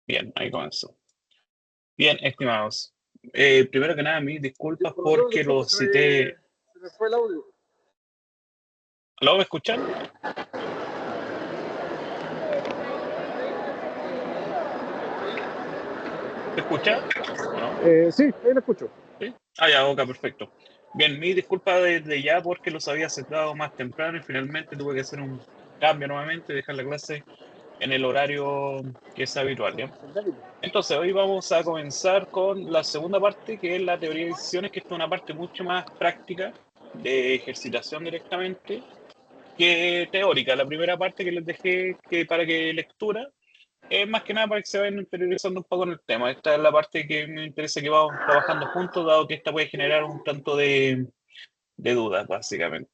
Bien, ahí comenzó. Bien, estimados. Primero que nada, mis disculpas Profesor, porque disculpe, los cité. se me fue el audio. ¿Lo me escuchan? ¿Se escucha o no? Sí, ahí lo escucho. ¿Sí? Ah, ya, ok, perfecto. Bien, mis disculpas desde ya porque los había aceptado más temprano y finalmente tuve que hacer un cambio nuevamente y dejar la clase en el horario que es habitual, ¿ya? Entonces, hoy vamos a comenzar con la segunda parte, que es la teoría de decisiones, que esta es una parte mucho más práctica de ejercitación directamente que teórica. La primera parte que les dejé que para que lectura es más que nada para que se vayan interiorizando un poco en el tema. Esta es la parte que me interesa que vamos trabajando juntos, dado que esta puede generar un tanto de dudas, básicamente.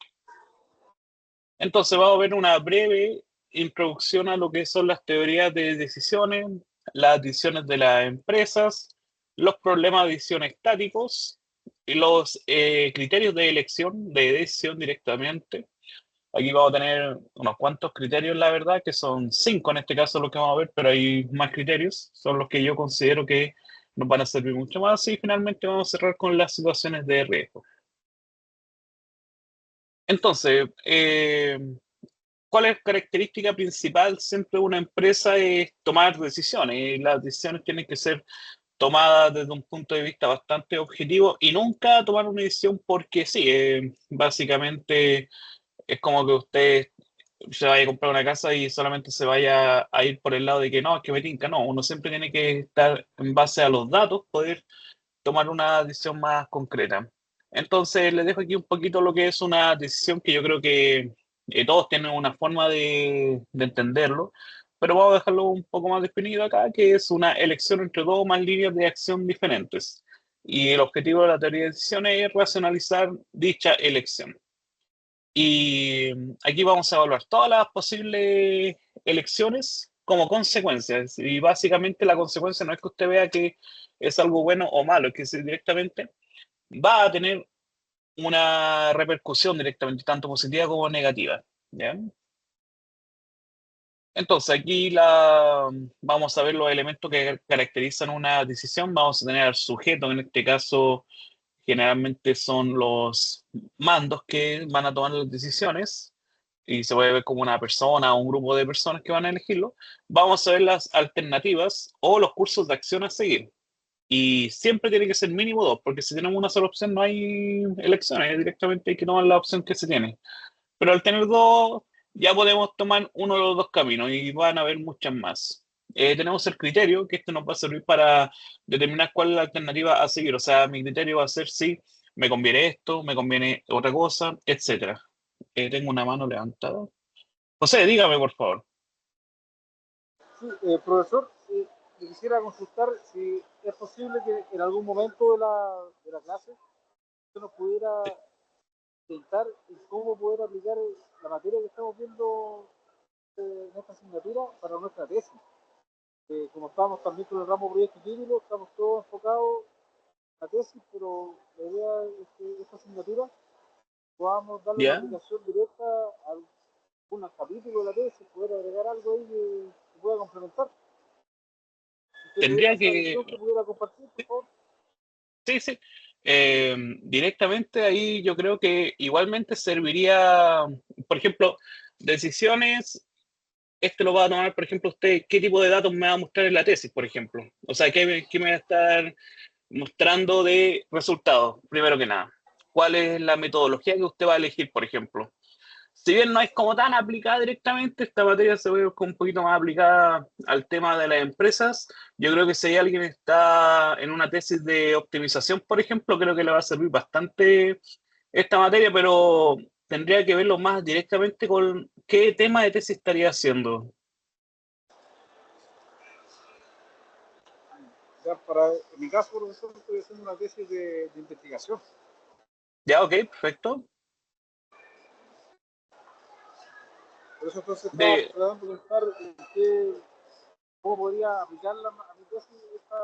Entonces, vamos a ver una breve introducción a lo que son las teorías de decisiones, las decisiones de las empresas, los problemas de decisión estáticos y los criterios de elección de decisión directamente. Aquí vamos a tener unos cuantos criterios, la verdad, que son cinco en este caso los que vamos a ver, pero hay más criterios, son los que yo considero que nos van a servir mucho más y finalmente vamos a cerrar con las situaciones de riesgo. Entonces, ¿cuál es la característica principal siempre de una empresa? Es tomar decisiones y las decisiones tienen que ser tomadas desde un punto de vista bastante objetivo y nunca tomar una decisión porque sí, básicamente es como que usted se vaya a comprar una casa y solamente se vaya a ir por el lado de que no, es que me tinca. No, uno siempre tiene que estar en base a los datos, poder tomar una decisión más concreta. Entonces, les dejo aquí un poquito lo que es una decisión que yo creo que todos tienen una forma de entenderlo, pero vamos a dejarlo un poco más definido acá, que es una elección entre dos o más líneas de acción diferentes. Y el objetivo de la teoría de decisiones es racionalizar dicha elección. Y aquí vamos a evaluar todas las posibles elecciones como consecuencias. Y básicamente la consecuencia no es que usted vea que es algo bueno o malo, es que directamente va a tener una repercusión directamente, tanto positiva como negativa. ¿Ya? Entonces aquí vamos a ver los elementos que caracterizan una decisión. Vamos a tener al sujeto, en este caso generalmente son los mandos que van a tomar las decisiones y se puede ver como una persona o un grupo de personas que van a elegirlo. Vamos a ver las alternativas o los cursos de acción a seguir. Y siempre tiene que ser mínimo dos, porque si tenemos una sola opción no hay elecciones, directamente hay que tomar la opción que se tiene. Pero al tener dos, ya podemos tomar uno de los dos caminos y van a haber muchas más. Tenemos el criterio, que esto nos va a servir para determinar cuál es la alternativa a seguir. O sea, mi criterio va a ser si me conviene esto, me conviene otra cosa, etcétera. Tengo una mano levantada. José, dígame, por favor. Sí, profesor, le quisiera consultar si es posible que en algún momento de la clase usted nos pudiera intentar cómo poder aplicar la materia que estamos viendo en esta asignatura para nuestra tesis. Como estamos también con el ramo proyecto título, estamos todos enfocados en la tesis, pero la idea es que esta asignatura podamos darle una ¿Ya? aplicación directa a algunos capítulos de la tesis, poder agregar algo ahí que pueda complementar. Si usted tuviera Tendría esa que... visión que pudiera compartir, por favor. Sí, sí. Directamente ahí yo creo que igualmente serviría, por ejemplo, decisiones. Este lo va a tomar, por ejemplo, usted, ¿qué tipo de datos me va a mostrar en la tesis, por ejemplo? O sea, ¿qué me va a estar mostrando de resultados, primero que nada? ¿Cuál es la metodología que usted va a elegir, por ejemplo? Si bien no es como tan aplicada directamente, esta materia se ve como un poquito más aplicada al tema de las empresas. Yo creo que si hay alguien que está en una tesis de optimización, por ejemplo, creo que le va a servir bastante esta materia, pero tendría que verlo más directamente con qué tema de tesis estaría haciendo. Ya para, en mi caso, profesor, estoy haciendo una tesis de investigación. Ya, ok, perfecto. Por eso entonces estaba De, tratando de pensar en qué, cómo podría aplicar a mi tesis esta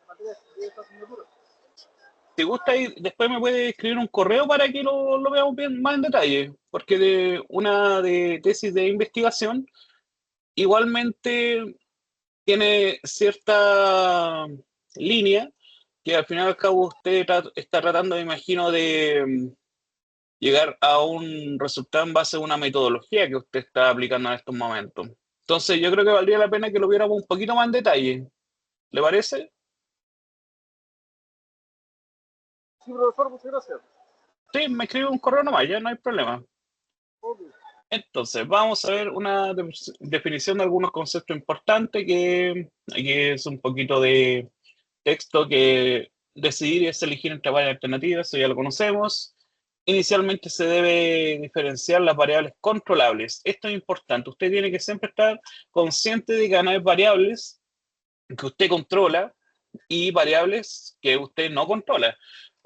materia de esta asignatura. si gusta, después me puede escribir un correo para que lo veamos bien más en detalle, porque de una de tesis de investigación, igualmente tiene cierta línea que al final y al cabo usted está tratando, me imagino, de llegar a un resultado en base a una metodología que usted está aplicando en estos momentos. Entonces, yo creo que valdría la pena que lo viéramos un poquito más en detalle. ¿Le parece? Sí, profesor, muchas gracias. Sí, me escribe un correo nomás, ya no hay problema. Ok. Entonces, vamos a ver una definición de algunos conceptos importantes que es un poquito de texto que decidir es elegir entre varias alternativas, eso ya lo conocemos. Inicialmente se debe diferenciar las variables controlables. Esto es importante. Usted tiene que siempre estar consciente de que hay variables que usted controla y variables que usted no controla.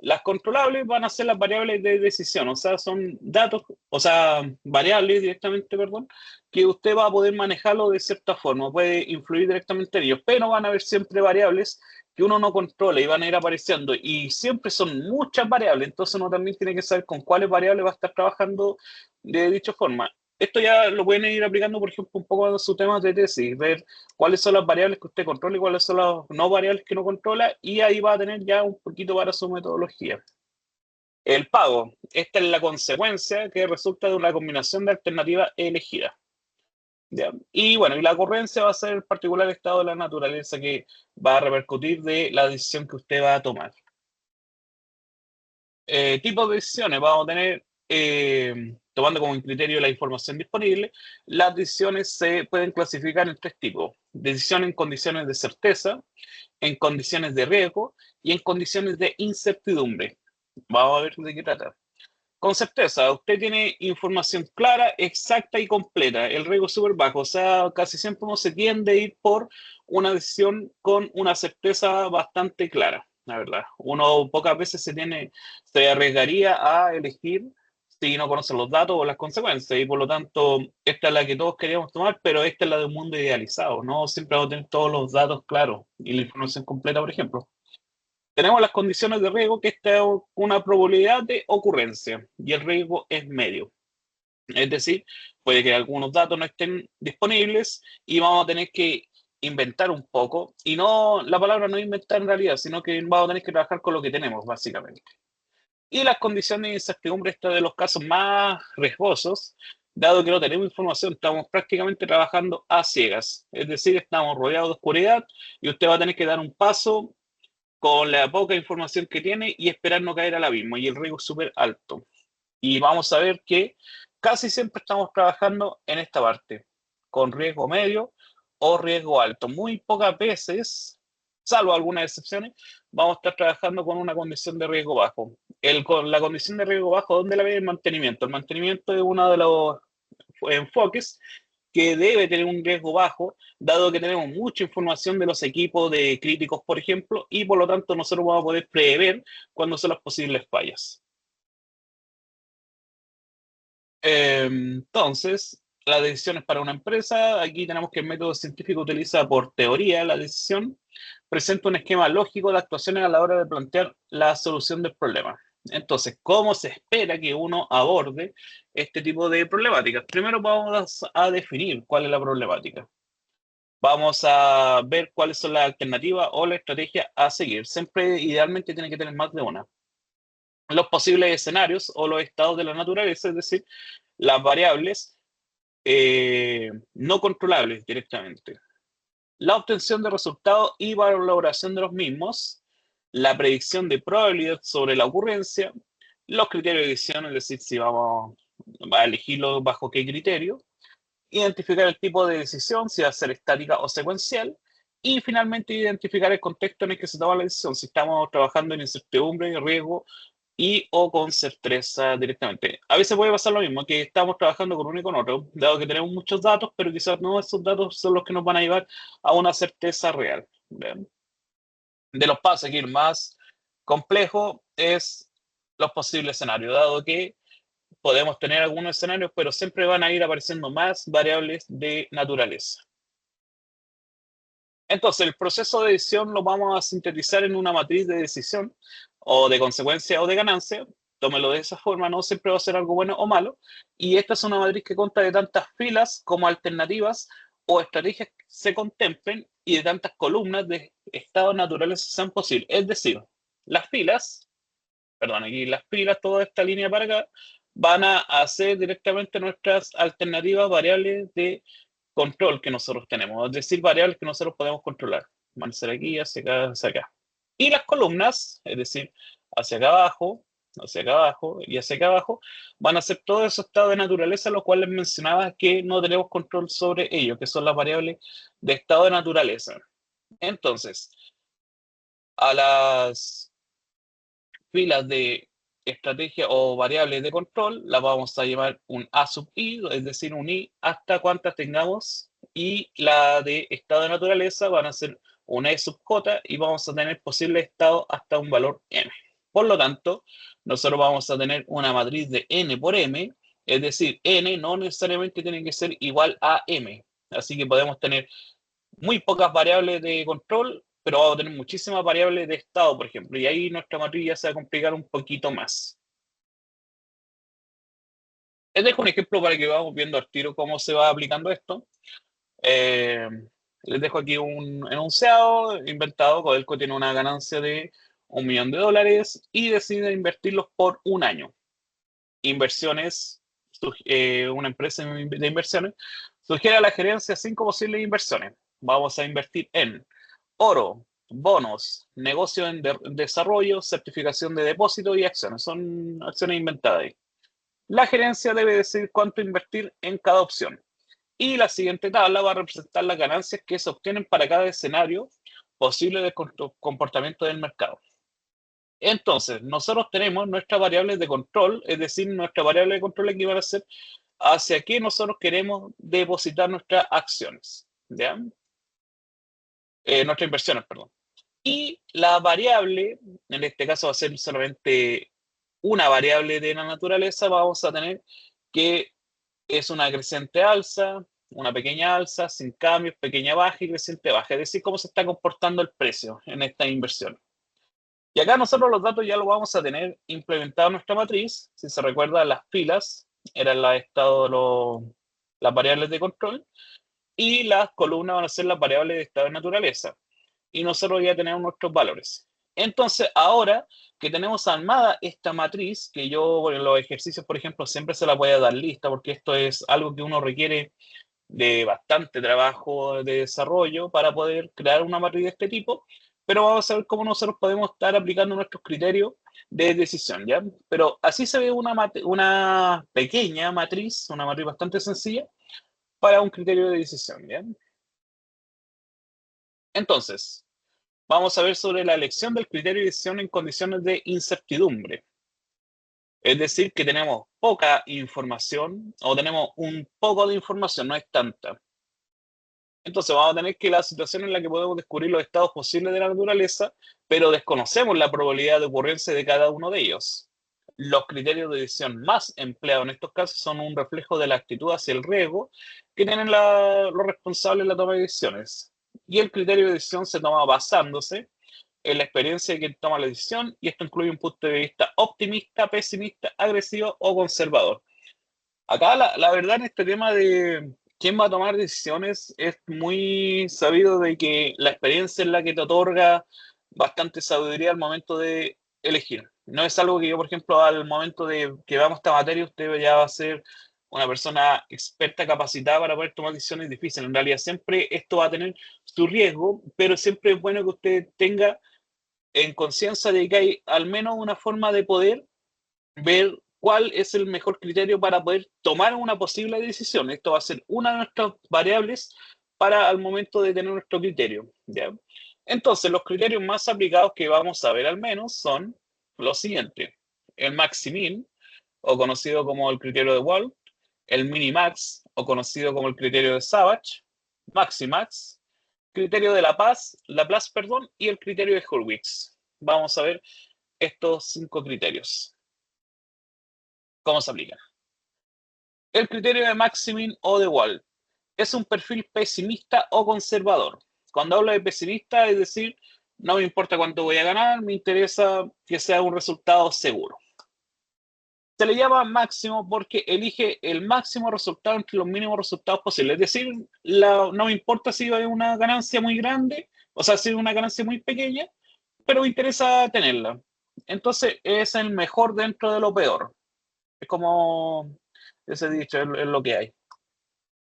Las controlables van a ser las variables de decisión, o sea, son datos, o sea, variables directamente, perdón, que usted va a poder manejarlo de cierta forma, puede influir directamente en ellos, pero van a haber siempre variables que uno no controla y van a ir apareciendo, y siempre son muchas variables, entonces uno también tiene que saber con cuáles variables va a estar trabajando de dicha forma. Esto ya lo pueden ir aplicando, por ejemplo, un poco a su tema de tesis, ver cuáles son las variables que usted controla y cuáles son las no variables que no controla, y ahí va a tener ya un poquito para su metodología. El pago, esta es la consecuencia que resulta de una combinación de alternativas elegidas. ¿Ya? Y bueno, y la ocurrencia va a ser el particular estado de la naturaleza que va a repercutir de la decisión que usted va a tomar. Tipos de decisiones, vamos a tener, tomando como criterio la información disponible, las decisiones se pueden clasificar en tres tipos: decisión en condiciones de certeza, en condiciones de riesgo y en condiciones de incertidumbre. Vamos a ver de qué trata. Con certeza, usted tiene información clara, exacta y completa. El riesgo es súper bajo, o sea, casi siempre uno se tiende a ir por una decisión con una certeza bastante clara, la verdad. Uno pocas veces se arriesgaría a elegir si no conoce los datos o las consecuencias, y por lo tanto, esta es la que todos queríamos tomar, pero esta es la de un mundo idealizado, no siempre vamos a tener todos los datos claros y la información completa, por ejemplo. Tenemos las condiciones de riesgo, que esta es una probabilidad de ocurrencia y el riesgo es medio. Es decir, puede que algunos datos no estén disponibles y vamos a tener que inventar un poco. Y no, la palabra no es inventar en realidad, sino que vamos a tener que trabajar con lo que tenemos, básicamente. Y las condiciones de incertidumbre, esta de los casos más riesgosos, dado que no tenemos información, estamos prácticamente trabajando a ciegas. Es decir, estamos rodeados de oscuridad y usted va a tener que dar un paso con la poca información que tiene y esperar no caer al abismo, y el riesgo es súper alto. Y vamos a ver que casi siempre estamos trabajando en esta parte, con riesgo medio o riesgo alto. Muy pocas veces, salvo algunas excepciones, vamos a estar trabajando con una condición de riesgo bajo. Con la condición de riesgo bajo, ¿dónde la ve? El mantenimiento. El mantenimiento es uno de los enfoques que debe tener un riesgo bajo, dado que tenemos mucha información de los equipos de críticos, por ejemplo, y por lo tanto nosotros vamos a poder prever cuándo son las posibles fallas. Entonces, las decisiones para una empresa, aquí tenemos que el método científico utiliza por teoría la decisión, presenta un esquema lógico de actuaciones a la hora de plantear la solución del problema. Entonces, ¿cómo se espera que uno aborde este tipo de problemáticas? Primero vamos a definir cuál es la problemática. Vamos a ver cuáles son las alternativas o la estrategia a seguir. Siempre, idealmente, tiene que tener más de una. Los posibles escenarios o los estados de la naturaleza, es decir, las variables no controlables directamente. La obtención de resultados y valoración de los mismos, la predicción de probabilidad sobre la ocurrencia, los criterios de decisión, es decir, si vamos a elegirlo bajo qué criterio, identificar el tipo de decisión, si va a ser estática o secuencial, y finalmente identificar el contexto en el que se toma la decisión, si estamos trabajando en incertidumbre, riesgo y o con certeza directamente. A veces puede pasar lo mismo, que estamos trabajando con uno y con otro, dado que tenemos muchos datos, pero quizás no esos datos son los que nos van a llevar a una certeza real. ¿Ven? De los pasos a seguir más complejo es los posibles escenarios, dado que podemos tener algunos escenarios, pero siempre van a ir apareciendo más variables de naturaleza. Entonces, el proceso de decisión lo vamos a sintetizar en una matriz de decisión, o de consecuencia o de ganancia. Tómelo de esa forma, no siempre va a ser algo bueno o malo. Y esta es una matriz que consta de tantas filas como alternativas o estrategias que se contemplen y de tantas columnas de estados naturales sean posibles. Es decir, las filas, perdón, aquí las filas, toda esta línea para acá, van a hacer directamente nuestras alternativas variables de control que nosotros tenemos, es decir, variables que nosotros podemos controlar. Van a ser aquí, hacia acá. Y las columnas, es decir, hacia acá abajo, hacia acá abajo y hacia acá abajo, van a ser todos esos estados de naturaleza, los cuales mencionaba que no tenemos control sobre ellos, que son las variables de estado de naturaleza. Entonces, a las filas de estrategia o variables de control las vamos a llamar un A sub i, es decir, un i hasta cuantas tengamos, y la de estado de naturaleza van a ser un e sub j y vamos a tener posible estado hasta un valor m. Por lo tanto, nosotros vamos a tener una matriz de n por m, es decir, n no necesariamente tiene que ser igual a m. Así que podemos tener muy pocas variables de control, pero vamos a tener muchísimas variables de estado, por ejemplo, y ahí nuestra matriz ya se va a complicar un poquito más. Les dejo un ejemplo para que vamos viendo al tiro cómo se va aplicando esto. Les dejo aquí un enunciado inventado. Codelco tiene una ganancia de $1 millón y decide invertirlos por un año. Inversiones, una empresa de inversiones, sugiere a la gerencia 5 posibles inversiones. Vamos a invertir en oro, bonos, negocio en desarrollo, certificación de depósito y acciones. Son acciones inventadas ahí. La gerencia debe decidir cuánto invertir en cada opción. Y la siguiente tabla va a representar las ganancias que se obtienen para cada escenario posible de comportamiento del mercado. Entonces, nosotros tenemos nuestras variables de control, es decir, nuestra variable de control aquí van a ser hacia qué nosotros queremos depositar nuestras acciones, ¿ya? Nuestras inversiones, perdón. Y la variable, en este caso va a ser solamente una variable de la naturaleza, vamos a tener que es una creciente alza, una pequeña alza, sin cambios, pequeña baja y creciente baja, es decir, cómo se está comportando el precio en esta inversión. Y acá nosotros los datos ya los vamos a tener implementados en nuestra matriz. Si se recuerda, las filas eran las variables de control y las columnas van a ser las variables de estado de naturaleza. Y nosotros ya tenemos nuestros valores. Entonces, ahora que tenemos armada esta matriz, que yo en los ejercicios, por ejemplo, siempre se la voy a dar lista, porque esto es algo que uno requiere de bastante trabajo de desarrollo para poder crear una matriz de este tipo, pero vamos a ver cómo nosotros podemos estar aplicando nuestros criterios de decisión, ¿ya? Pero así se ve una pequeña matriz, una matriz bastante sencilla, para un criterio de decisión, ¿ya? Entonces, vamos a ver sobre la elección del criterio de decisión en condiciones de incertidumbre. Es decir, que tenemos poca información o tenemos un poco de información, no es tanta. Entonces vamos a tener que la situación en la que podemos descubrir los estados posibles de la naturaleza, pero desconocemos la probabilidad de ocurrencia de cada uno de ellos. Los criterios de decisión más empleados en estos casos son un reflejo de la actitud hacia el riesgo que tienen los responsables de la toma de decisiones. Y el criterio de decisión se toma basándose en la experiencia de quien toma la decisión, y esto incluye un punto de vista optimista, pesimista, agresivo o conservador. Acá la verdad en este tema de quién va a tomar decisiones es muy sabido de que la experiencia es la que te otorga bastante sabiduría al momento de elegir. No es algo que yo, por ejemplo, al momento de que veamos esta materia, usted ya va a ser una persona experta, capacitada para poder tomar decisiones difíciles. En realidad siempre esto va a tener su riesgo, pero siempre es bueno que usted tenga en conciencia de que hay al menos una forma de poder ver cuál es el mejor criterio para poder tomar una posible decisión. Esto va a ser una de nuestras variables para al momento de tener nuestro criterio, ¿ya? Entonces, los criterios más aplicados que vamos a ver al menos son los siguientes. El maximin, o conocido como el criterio de Wald, el minimax, o conocido como el criterio de Savage, maximax, criterio de Laplace, perdón, y el criterio de Hurwitz. Vamos a ver estos 5 criterios. ¿Cómo se aplican? El criterio de Maximin o de Wald es un perfil pesimista o conservador. Cuando hablo de pesimista, es decir, no me importa cuánto voy a ganar, me interesa que sea un resultado seguro. Se le llama máximo porque elige el máximo resultado entre los mínimos resultados posibles. Es decir, no me importa si hay una ganancia muy grande, o sea, si hay una ganancia muy pequeña, pero me interesa tenerla. Entonces, es el mejor dentro de lo peor. Es como ese dicho, es lo que hay.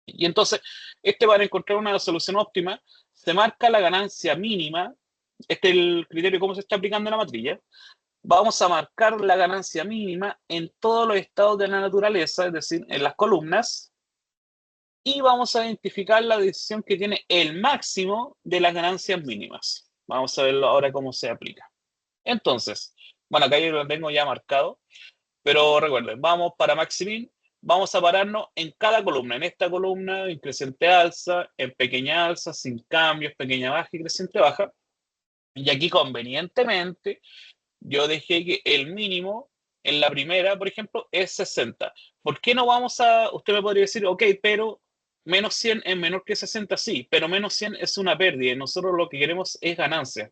Y entonces, para encontrar una solución óptima, se marca la ganancia mínima. Este es el criterio cómo se está aplicando en la matrilla. Vamos a marcar la ganancia mínima en todos los estados de la naturaleza, es decir, en las columnas, y vamos a identificar la decisión que tiene el máximo de las ganancias mínimas. Vamos a verlo ahora cómo se aplica. Entonces, bueno, acá yo lo tengo ya marcado, pero recuerden, vamos para Maximin, vamos a pararnos en cada columna. En esta columna, en creciente alza, en pequeña alza, sin cambios, pequeña baja y creciente baja. Y aquí convenientemente yo dejé que el mínimo en la primera, por ejemplo, es 60. ¿Por qué no vamos a...? Usted me podría decir, ok, pero menos 100 es menor que 60, sí, pero menos 100 es una pérdida y nosotros lo que queremos es ganancia.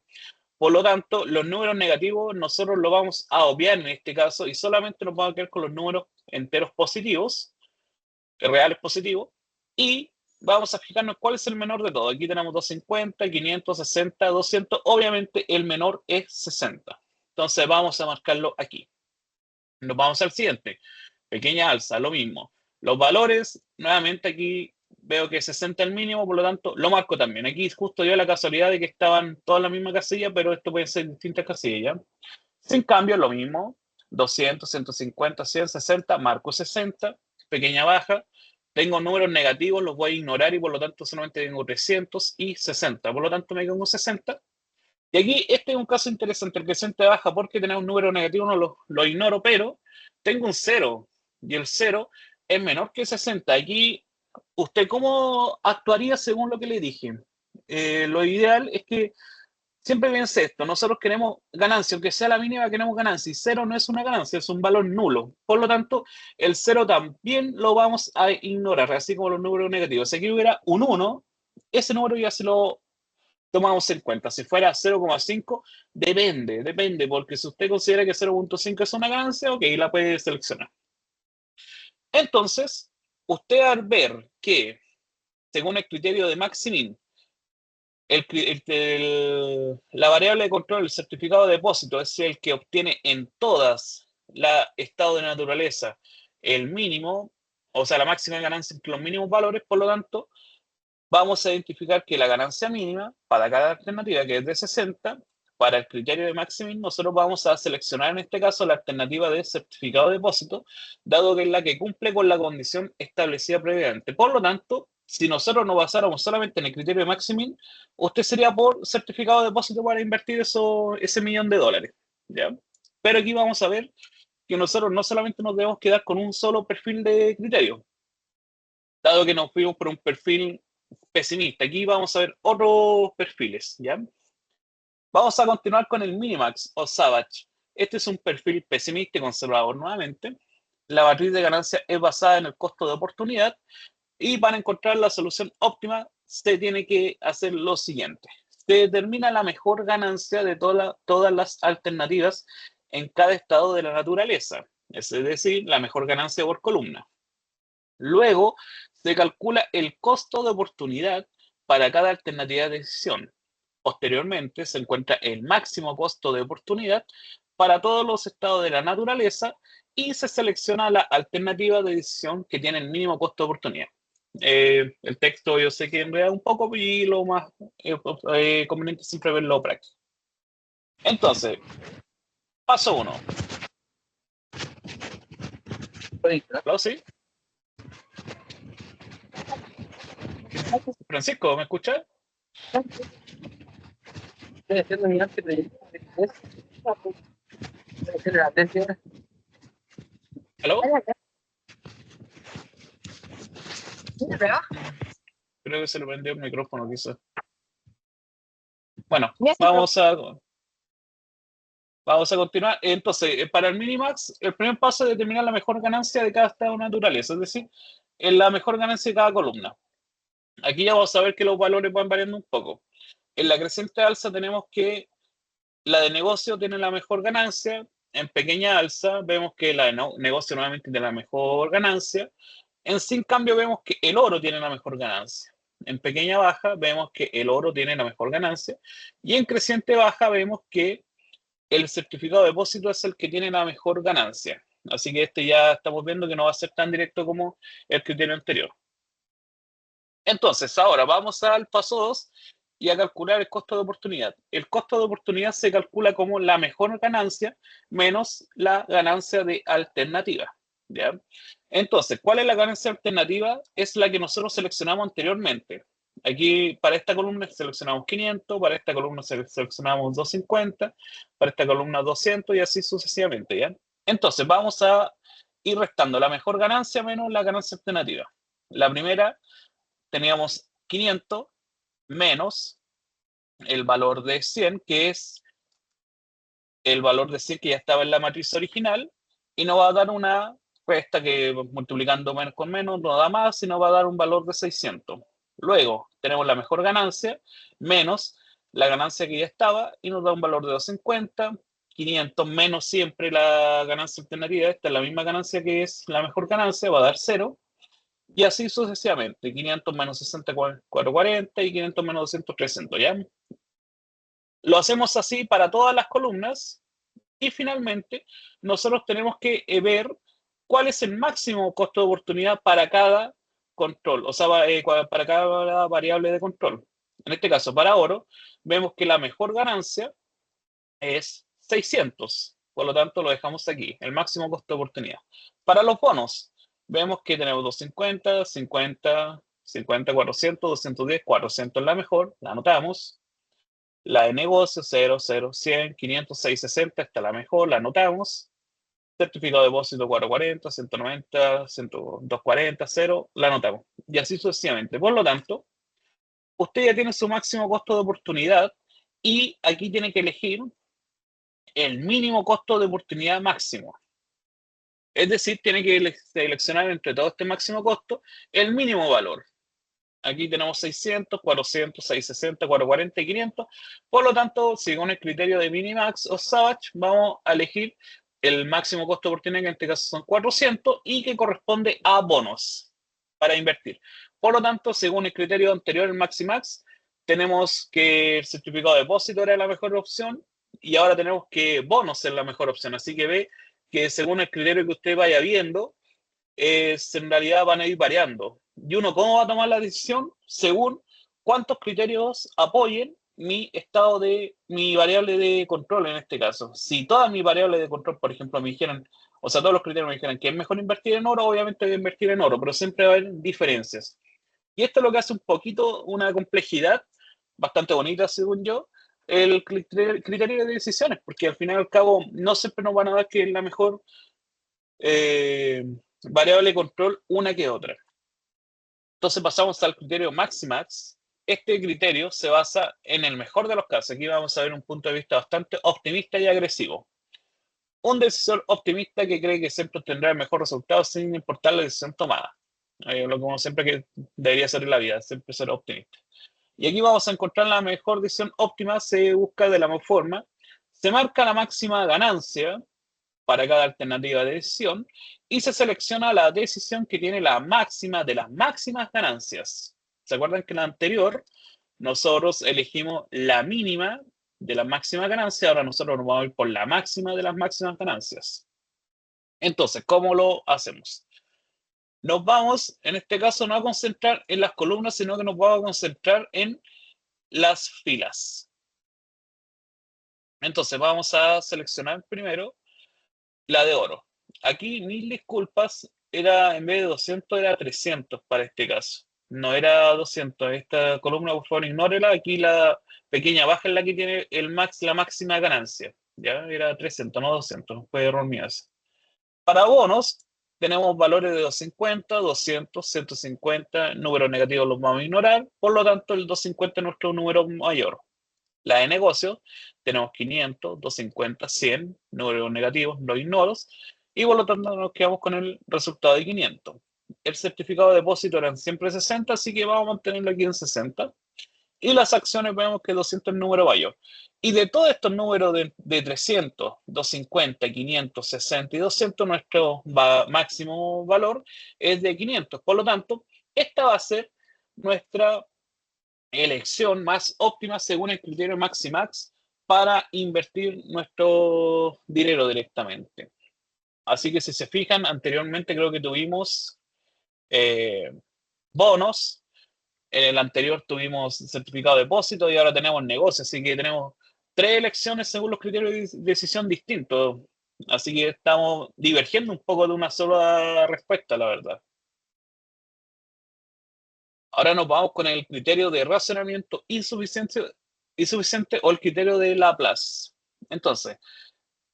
Por lo tanto, los números negativos nosotros los vamos a obviar en este caso y solamente nos vamos a quedar con los números enteros positivos, reales positivos, y vamos a fijarnos cuál es el menor de todo. Aquí tenemos 250, 500, 60, 200. Obviamente el menor es 60. Entonces vamos a marcarlo aquí. Nos vamos al siguiente. Pequeña alza, lo mismo. Los valores, nuevamente aquí veo que 60 el mínimo, por lo tanto lo marco también. Aquí justo dio la casualidad de que estaban todas en la misma casilla, pero esto puede ser distintas casillas. Sin cambio, lo mismo. 200, 150, 100, 60, marco 60. Pequeña baja. Tengo números negativos, los voy a ignorar y por lo tanto solamente tengo 300 y 60. Por lo tanto me quedo 60. Y aquí este es un caso interesante, el creciente baja, porque tener un número negativo no lo ignoro, pero tengo un 0 y el 0 es menor que 60. Aquí, ¿usted cómo actuaría según lo que le dije? Lo ideal es que siempre piense esto, nosotros queremos ganancia, aunque sea la mínima, queremos ganancia, y 0 no es una ganancia, es un valor nulo. Por lo tanto, el 0 también lo vamos a ignorar, así como los números negativos. Si aquí hubiera un 1, ese número ya se lo tomamos en cuenta. Si fuera 0,5, depende, porque si usted considera que 0,5 es una ganancia, ok, la puede seleccionar. Entonces, usted al ver que, según el criterio de Maximin, la variable de control, el certificado de depósito, es el que obtiene en todas la estado de naturaleza el mínimo, o sea, la máxima ganancia entre los mínimos valores, por lo tanto, vamos a identificar que la ganancia mínima para cada alternativa, que es de 60, para el criterio de Maximin, nosotros vamos a seleccionar en este caso la alternativa de certificado de depósito, dado que es la que cumple con la condición establecida previamente. Por lo tanto, si nosotros nos basáramos solamente en el criterio de Maximin, usted sería por certificado de depósito para invertir ese $1.000.000, ¿ya? Pero aquí vamos a ver que nosotros no solamente nos debemos quedar con un solo perfil de criterio, dado que nos fuimos por un perfil pesimista. Aquí vamos a ver otros perfiles, ¿ya? Vamos a continuar con el Minimax o Savage. Este es un perfil pesimista y conservador nuevamente. La matriz de ganancia es basada en el costo de oportunidad y para encontrar la solución óptima se tiene que hacer lo siguiente. Se determina la mejor ganancia de todas las alternativas en cada estado de la naturaleza, es decir, la mejor ganancia por columna. Luego, se calcula el costo de oportunidad para cada alternativa de decisión. Posteriormente, se encuentra el máximo costo de oportunidad para todos los estados de la naturaleza y se selecciona la alternativa de decisión que tiene el mínimo costo de oportunidad. El texto yo sé que enreda un poco y lo más conveniente siempre verlo práctico. Entonces, paso 1. ¿Lo sí? Francisco, ¿me escuchas? Estoy haciendo mi anteproyecto de la tesis. ¿Aló? Creo que se le prendió el micrófono, quizás. Bueno, vamos a continuar. Entonces, para el Minimax, el primer paso es determinar la mejor ganancia de cada estado de naturaleza, es decir, la mejor ganancia de cada columna. Aquí ya vamos a ver que los valores van variando un poco. En la creciente alza tenemos que la de negocio tiene la mejor ganancia, en pequeña alza vemos que el negocio nuevamente tiene la mejor ganancia. En sin cambio vemos que el oro tiene la mejor ganancia. En pequeña baja vemos que el oro tiene la mejor ganancia. Y en creciente baja vemos que el certificado de depósito es el que tiene la mejor ganancia. Así que este ya estamos viendo que no va a ser tan directo como el criterio anterior. Entonces, ahora vamos al paso 2 y a calcular el costo de oportunidad. El costo de oportunidad se calcula como la mejor ganancia menos la ganancia de alternativa. ¿Ya? Entonces, ¿cuál es la ganancia alternativa? Es la que nosotros seleccionamos anteriormente. Aquí, para esta columna seleccionamos 500, para esta columna seleccionamos 250, para esta columna 200 y así sucesivamente, ¿ya? Entonces, vamos a ir restando la mejor ganancia menos la ganancia alternativa. La primera, teníamos 500 menos el valor de 100, que es el valor de 100 que ya estaba en la matriz original, y nos va a dar una resta que multiplicando menos con menos no da más, sino va a dar un valor de 600. Luego tenemos la mejor ganancia menos la ganancia que ya estaba y nos da un valor de 250. 500 menos siempre la ganancia alternativa, esta es la misma ganancia que es la mejor ganancia, va a dar 0. Y así sucesivamente, 500 menos 60, 440 y 500 menos 200, 300, ¿ya? Lo hacemos así para todas las columnas y finalmente nosotros tenemos que ver cuál es el máximo costo de oportunidad para cada control, o sea, para cada variable de control. En este caso, para oro, vemos que la mejor ganancia es 600, por lo tanto lo dejamos aquí, el máximo costo de oportunidad. Para los bonos, vemos que tenemos 250, 50, 50, 400, 210, 400 es la mejor, la anotamos. La de negocio, 0, 0, 100, 500, 660, esta es la mejor, la anotamos. Certificado de depósito 440, 190, 240, 0, la anotamos. Y así sucesivamente. Por lo tanto, usted ya tiene su máximo costo de oportunidad y aquí tiene que elegir el mínimo costo de oportunidad máximo. Es decir, tiene que seleccionar entre todo este máximo costo el mínimo valor. Aquí tenemos 600, 400, 660, 440 y 500. Por lo tanto, según el criterio de Minimax o Savage, vamos a elegir el máximo costo de oportunidad, que en este caso son 400, y que corresponde a bonos para invertir. Por lo tanto, según el criterio anterior, el Maximax, tenemos que el certificado de depósito era la mejor opción y ahora tenemos que bonos es la mejor opción. Así que ve que según el criterio que usted vaya viendo, en realidad van a ir variando. ¿Y uno cómo va a tomar la decisión? Según cuántos criterios apoyen mi estado de, mi variable de control en este caso. Si todas mis variables de control, por ejemplo, me dijeran, o sea, todos los criterios me dijeran que es mejor invertir en oro, obviamente voy a invertir en oro, pero siempre va a haber diferencias. Y esto es lo que hace un poquito una complejidad bastante bonita, según yo, el criterio de decisiones, porque al final y al cabo no siempre nos van a dar que es la mejor variable de control una que otra. Entonces pasamos al criterio Maximax. Este criterio se basa en el mejor de los casos. Aquí vamos a ver un punto de vista bastante optimista y agresivo. Un decisor optimista que cree que siempre tendrá el mejor resultado sin importar la decisión tomada. Lo que uno siempre que debería ser en la vida, siempre ser optimista. Y aquí vamos a encontrar la mejor decisión óptima, se busca de la mejor forma. Se marca la máxima ganancia para cada alternativa de decisión y se selecciona la decisión que tiene la máxima de las máximas ganancias. ¿Se acuerdan que en la anterior nosotros elegimos la mínima de la máxima ganancia? Ahora nosotros nos vamos a ir por la máxima de las máximas ganancias. Entonces, ¿cómo lo hacemos? Nos vamos, en este caso, no a concentrar en las columnas, sino que nos vamos a concentrar en las filas. Entonces, vamos a seleccionar primero la de oro. Aquí, mil disculpas, era en vez de 200 era 300 para este caso. No era 200. Esta columna, por favor, ignórela. Aquí la pequeña baja es la que tiene la máxima ganancia. Ya era 300, no 200. Fue error mío ese. Para bonos, tenemos valores de 250, 200, 150. Números negativos los vamos a ignorar. Por lo tanto, el 250 es nuestro número mayor. La de negocio, tenemos 500, 250, 100, números negativos, los ignoros, y por lo tanto nos quedamos con el resultado de 500. El certificado de depósito eran siempre 60, así que vamos a mantenerlo aquí en 60. Y las acciones vemos que 200 es el número mayor. Y de todos estos números de 300, 250, 500, 60 y 200, nuestro máximo valor es de 500. Por lo tanto, esta va a ser nuestra elección más óptima según el criterio Maximax para invertir nuestro dinero directamente. Así que si se fijan, anteriormente creo que tuvimos bonos, en el anterior tuvimos certificado de depósito y ahora tenemos negocio, así que tenemos 3 elecciones según los criterios de decisión distintos. Así que estamos divergiendo un poco de una sola respuesta, la verdad. Ahora nos vamos con el criterio de razonamiento insuficiente o el criterio de Laplace. Entonces,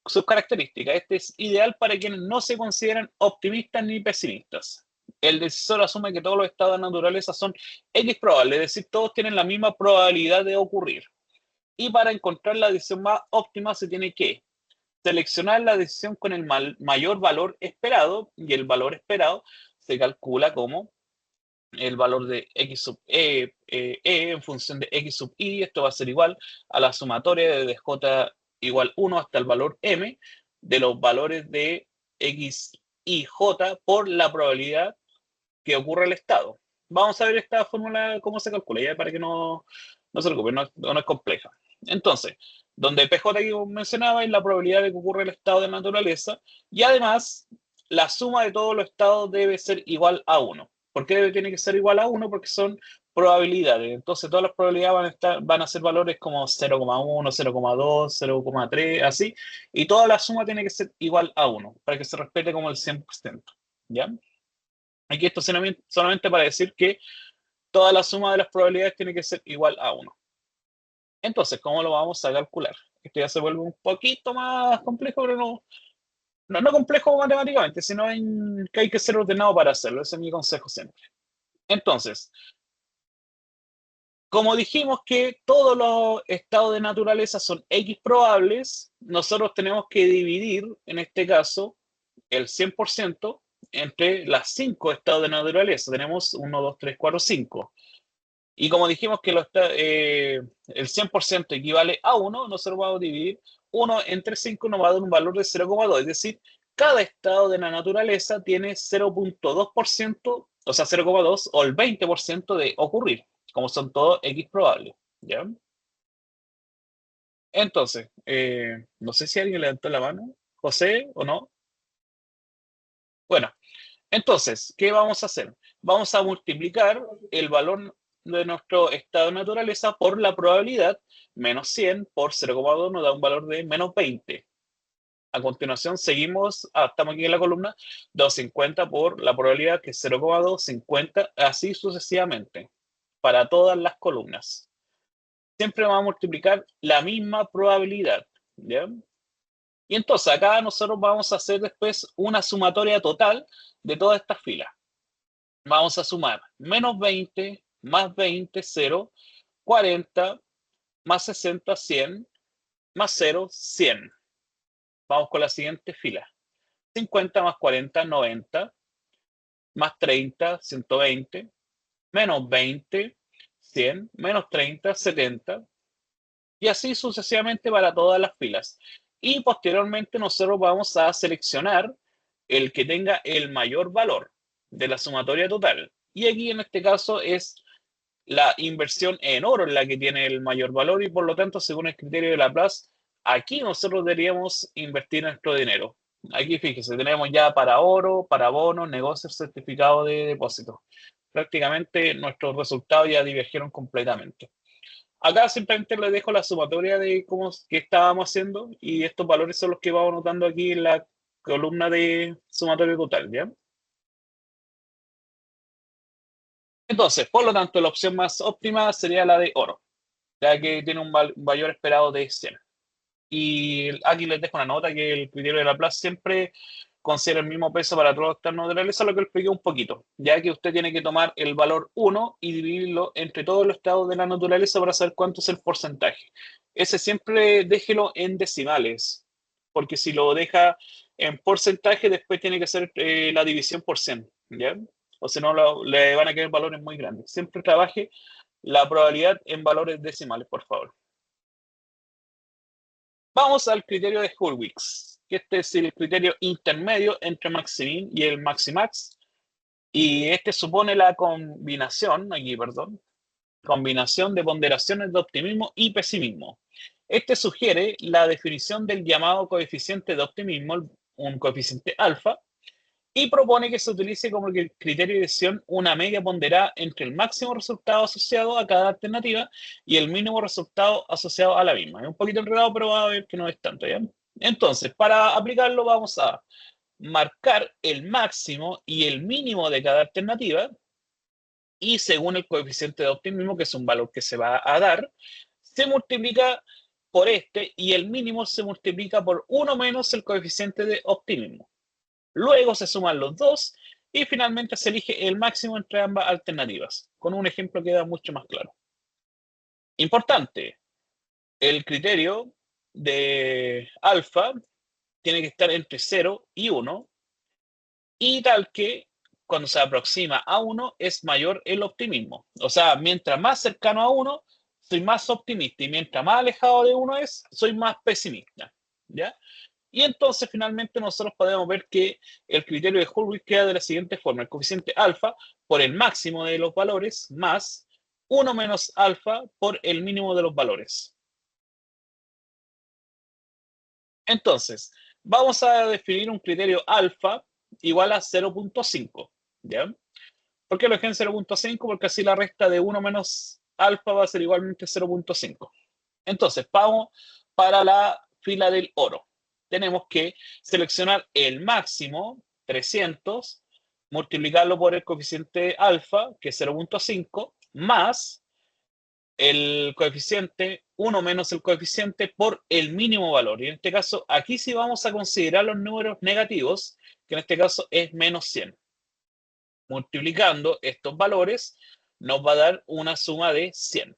sus características. Este es ideal para quienes no se consideran optimistas ni pesimistas. El decisor asume que todos los estados de naturaleza son X probables, es decir, todos tienen la misma probabilidad de ocurrir. Y para encontrar la decisión más óptima se tiene que seleccionar la decisión con el mayor valor esperado, y el valor esperado se calcula como el valor de x sub en función de x sub i. Esto va a ser igual a la sumatoria de j igual 1 hasta el valor m de los valores de x y j por la probabilidad que ocurra el estado. Vamos a ver esta fórmula cómo se calcula, ya para que no se preocupen, no es compleja. Entonces, donde PJ que mencionaba es la probabilidad de que ocurra el estado de naturaleza, y además la suma de todos los estados debe ser igual a 1. ¿Por qué tiene que ser igual a 1? Porque son probabilidades. Entonces todas las probabilidades van a ser valores como 0,1, 0,2, 0,3, así. Y toda la suma tiene que ser igual a 1 para que se respete como el 100%. ¿Ya? Aquí esto solamente para decir que toda la suma de las probabilidades tiene que ser igual a 1. Entonces, ¿cómo lo vamos a calcular? Esto ya se vuelve un poquito más complejo, pero no complejo matemáticamente, sino que hay que ser ordenado para hacerlo. Ese es mi consejo siempre. Entonces, como dijimos que todos los estados de naturaleza son X probables, nosotros tenemos que dividir, en este caso, el 100% entre las 5 estados de naturaleza. Tenemos 1, 2, 3, 4, 5. Y como dijimos que el 100% equivale a 1, nosotros vamos a dividir 1 entre 5, nos va a dar un valor de 0,2. Es decir, cada estado de la naturaleza tiene 0,2%, o sea, 0,2 o el 20% de ocurrir, como son todos X probables. ¿Ya? Entonces, no sé si alguien levantó la mano, José o no. Bueno, entonces, ¿qué vamos a hacer? Vamos a multiplicar el valor de nuestro estado de naturaleza por la probabilidad, menos 100 por 0,2 nos da un valor de menos 20. A continuación seguimos, estamos aquí en la columna, 250 por la probabilidad que es 0,2, 50, así sucesivamente, para todas las columnas. Siempre vamos a multiplicar la misma probabilidad, ¿ya? Y entonces acá nosotros vamos a hacer después una sumatoria total de todas estas filas. Vamos a sumar menos 20, más 20, 0, 40, más 60, 100, más 0, 100. Vamos con la siguiente fila. 50 más 40, 90, más 30, 120, menos 20, 100, menos 30, 70, y así sucesivamente para todas las filas. Y posteriormente nosotros vamos a seleccionar el que tenga el mayor valor de la sumatoria total. Y aquí en este caso es la inversión en oro en la que tiene el mayor valor, y por lo tanto, según el criterio de Laplace, aquí nosotros deberíamos invertir nuestro dinero. Aquí fíjese, tenemos ya para oro, para bonos, negocios, certificado de depósito. Prácticamente nuestros resultados ya divergieron completamente. Acá simplemente les dejo la sumatoria de qué estábamos haciendo, y estos valores son los que vamos anotando aquí en la columna de sumatoria total, ¿ya? Entonces, por lo tanto, la opción más óptima sería la de oro, ya que tiene un valor esperado de 100. Y aquí les dejo una nota que el criterio de Laplace siempre considera el mismo peso para todos los estados de naturaleza, lo que expliqué un poquito, ya que usted tiene que tomar el valor 1 y dividirlo entre todos los estados de la naturaleza para saber cuánto es el porcentaje. Ese siempre déjelo en decimales, porque si lo deja en porcentaje, después tiene que hacer la división por 100, ¿ya? O si no, le van a quedar valores muy grandes. Siempre trabaje la probabilidad en valores decimales, por favor. Vamos al criterio de Hurwitz, que este es el criterio intermedio entre maximin y el maximax, y este supone la combinación de ponderaciones de optimismo y pesimismo. Este sugiere la definición del llamado coeficiente de optimismo, un coeficiente alfa, y propone que se utilice como el criterio de decisión una media ponderada entre el máximo resultado asociado a cada alternativa y el mínimo resultado asociado a la misma. Es un poquito enredado, pero va a ver que no es tanto, ¿ya? Entonces, para aplicarlo vamos a marcar el máximo y el mínimo de cada alternativa, y según el coeficiente de optimismo, que es un valor que se va a dar, se multiplica por este, y el mínimo se multiplica por 1 menos el coeficiente de optimismo. Luego se suman los dos y finalmente se elige el máximo entre ambas alternativas. Con un ejemplo queda mucho más claro. Importante, el criterio de alfa tiene que estar entre 0 y 1, y tal que cuando se aproxima a 1 es mayor el optimismo. O sea, mientras más cercano a 1, soy más optimista, y mientras más alejado de 1 es, soy más pesimista, ¿ya? Y entonces finalmente nosotros podemos ver que el criterio de Hurwitz queda de la siguiente forma: el coeficiente alfa por el máximo de los valores más 1 menos alfa por el mínimo de los valores. Entonces, vamos a definir un criterio alfa igual a 0.5, ¿ya? ¿Por qué lo dejé en 0.5? Porque así la resta de 1 menos alfa va a ser igualmente 0.5. Entonces, vamos para la fila del oro. Tenemos que seleccionar el máximo, 300, multiplicarlo por el coeficiente alfa, que es 0.5, más el coeficiente 1 menos el coeficiente por el mínimo valor. Y en este caso, aquí sí vamos a considerar los números negativos, que en este caso es menos 100. Multiplicando estos valores nos va a dar una suma de 100.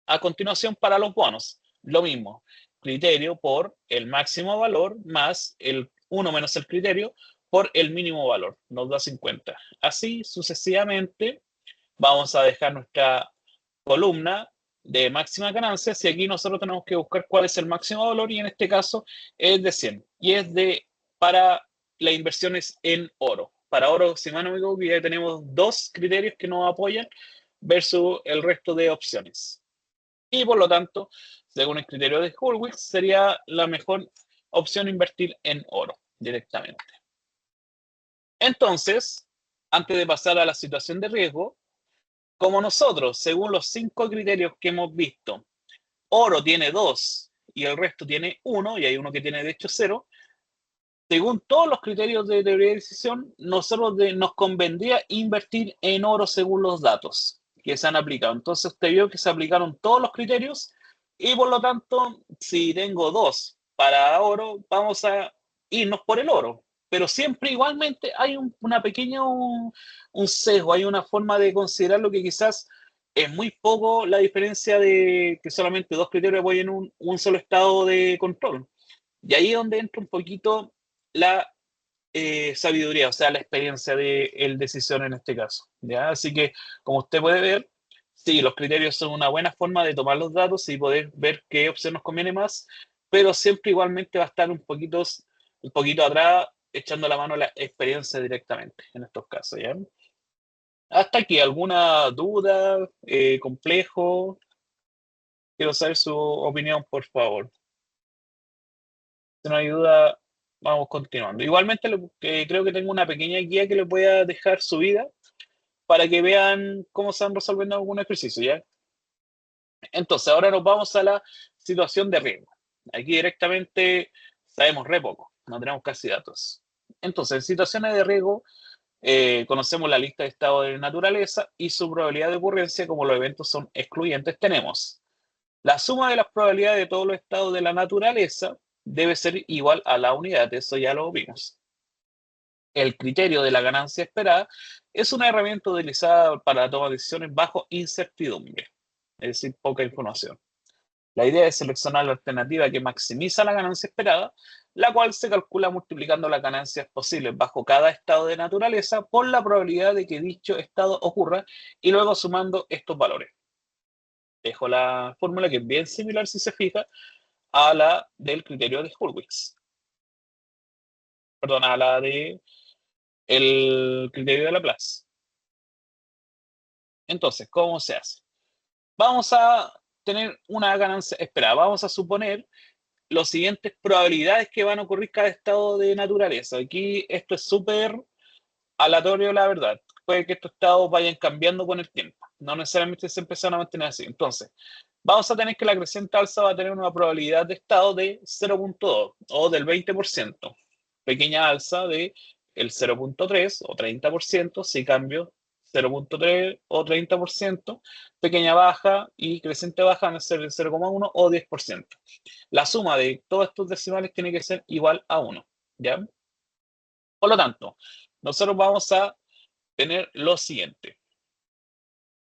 A continuación, para los bonos, lo mismo. Criterio por el máximo valor más el 1 menos el criterio por el mínimo valor. Nos da 50. Así sucesivamente vamos a dejar nuestra columna de máxima ganancia, y aquí nosotros tenemos que buscar cuál es el máximo valor, y en este caso es de 100. Y es para las inversiones en oro. Para oro, si mal no me equivoco, ya tenemos 2 criterios que nos apoyan versus el resto de opciones. Y por lo tanto, según el criterio de Hurwitz, sería la mejor opción invertir en oro directamente. Entonces, antes de pasar a la situación de riesgo, como nosotros, según los 5 criterios que hemos visto, oro tiene 2 y el resto tiene 1, y hay uno que tiene de hecho 0, según todos los criterios de teoría de decisión, nosotros nos convendría invertir en oro según los datos que se han aplicado. Entonces usted vio que se aplicaron todos los criterios, y por lo tanto, si tengo 2 para oro, vamos a irnos por el oro. Pero siempre igualmente hay una pequeña un sesgo, hay una forma de considerarlo que quizás es muy poco la diferencia de que solamente 2 criterios apoyen un solo estado de control. Y ahí es donde entra un poquito la sabiduría, o sea, la experiencia del decisor en este caso, ¿ya? Así que, como usted puede ver, sí, los criterios son una buena forma de tomar los datos y poder ver qué opción nos conviene más, pero siempre igualmente va a estar un poquito atrás, echando la mano a la experiencia directamente en estos casos, ¿ya? Hasta aquí, ¿alguna duda, complejo? Quiero saber su opinión, por favor. Si no hay duda, vamos continuando. Igualmente, creo que tengo una pequeña guía que les voy a dejar subida para que vean cómo se van resolviendo algunos ejercicios, ¿ya? Entonces, ahora nos vamos a la situación de riesgo. Aquí directamente sabemos re poco, no tenemos casi datos. Entonces, en situaciones de riesgo, conocemos la lista de estados de naturaleza y su probabilidad de ocurrencia. Como los eventos son excluyentes, tenemos la suma de las probabilidades de todos los estados de la naturaleza debe ser igual a la unidad, eso ya lo vimos. El criterio de la ganancia esperada es una herramienta utilizada para tomar decisiones bajo incertidumbre, es decir, poca información. La idea es seleccionar la alternativa que maximiza la ganancia esperada. la cual se calcula multiplicando las ganancias posibles bajo cada estado de naturaleza por la probabilidad de que dicho estado ocurra y luego sumando estos valores. Dejo la fórmula que es bien similar, si se fija, a la del criterio de Hurwitz. Perdón, a la de el criterio de Laplace. Entonces, ¿cómo se hace? Vamos a tener una ganancia esperada. Vamos a suponer las siguientes probabilidades que van a ocurrir cada estado de naturaleza. Aquí esto es súper aleatorio, la verdad. Puede que estos estados vayan cambiando con el tiempo. No necesariamente se empiezan a mantener así. Entonces, vamos a tener que la creciente alza va a tener una probabilidad de estado de 0.2 o del 20%. Pequeña alza de el 0.3 o 30%, si cambio 0.3 o 30%, pequeña baja y creciente baja van a ser el 0.1 o 10%. La suma de todos estos decimales tiene que ser igual a 1, ¿ya? Por lo tanto, nosotros vamos a tener lo siguiente.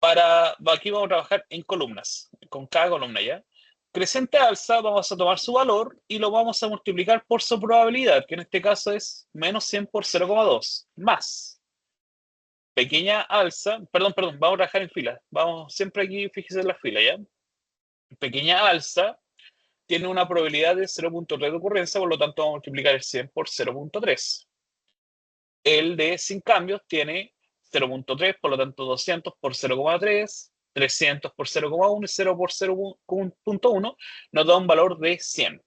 Aquí vamos a trabajar en columnas, con cada columna, ¿ya? Creciente alza, vamos a tomar su valor y lo vamos a multiplicar por su probabilidad, que en este caso es menos 100 por 0,2, más. Pequeña alza, perdón, vamos a trabajar en fila. Vamos, siempre aquí, fíjese en la fila, ¿ya? Pequeña alza tiene una probabilidad de 0.3 de ocurrencia, por lo tanto vamos a multiplicar el 100 por 0.3. El de sin cambios tiene 0.3, por lo tanto 200 por 0,3, 300 por 0,1 y 0 por 0.1 nos da un valor de 100.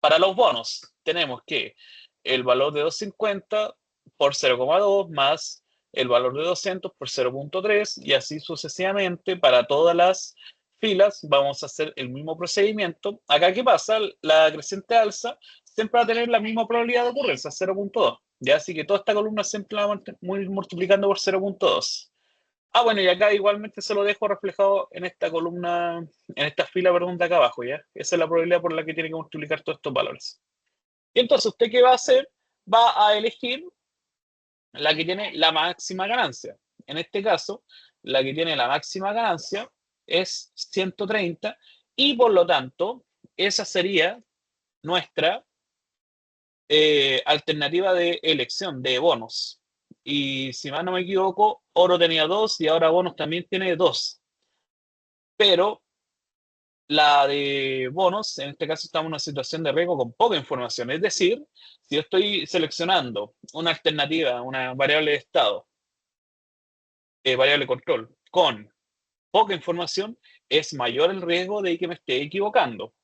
Para los bonos tenemos que el valor de 250 por 0,2 más el valor de 200 por 0.3 y así sucesivamente para todas las filas vamos a hacer el mismo procedimiento. Acá, ¿qué pasa? La creciente alza siempre va a tener la misma probabilidad de ocurrencia, 0.2. ¿Ya? Así que toda esta columna siempre la vamos multiplicando por 0.2. Ah, bueno, y acá igualmente se lo dejo reflejado en esta columna, en esta fila, perdón, de acá abajo, ¿ya? Esa es la probabilidad por la que tiene que multiplicar todos estos valores. Y entonces, ¿usted qué va a hacer? Va a elegir la que tiene la máxima ganancia. En este caso, la que tiene la máxima ganancia es 130 y por lo tanto, esa sería nuestra alternativa de elección de bonos. Y si mal no me equivoco, oro tenía 2 y ahora bonos también tiene 2. Pero la de bonos, en este caso estamos en una situación de riesgo con poca información. Es decir, si yo estoy seleccionando una alternativa, una variable de estado, variable de control, con poca información, es mayor el riesgo de que me esté equivocando.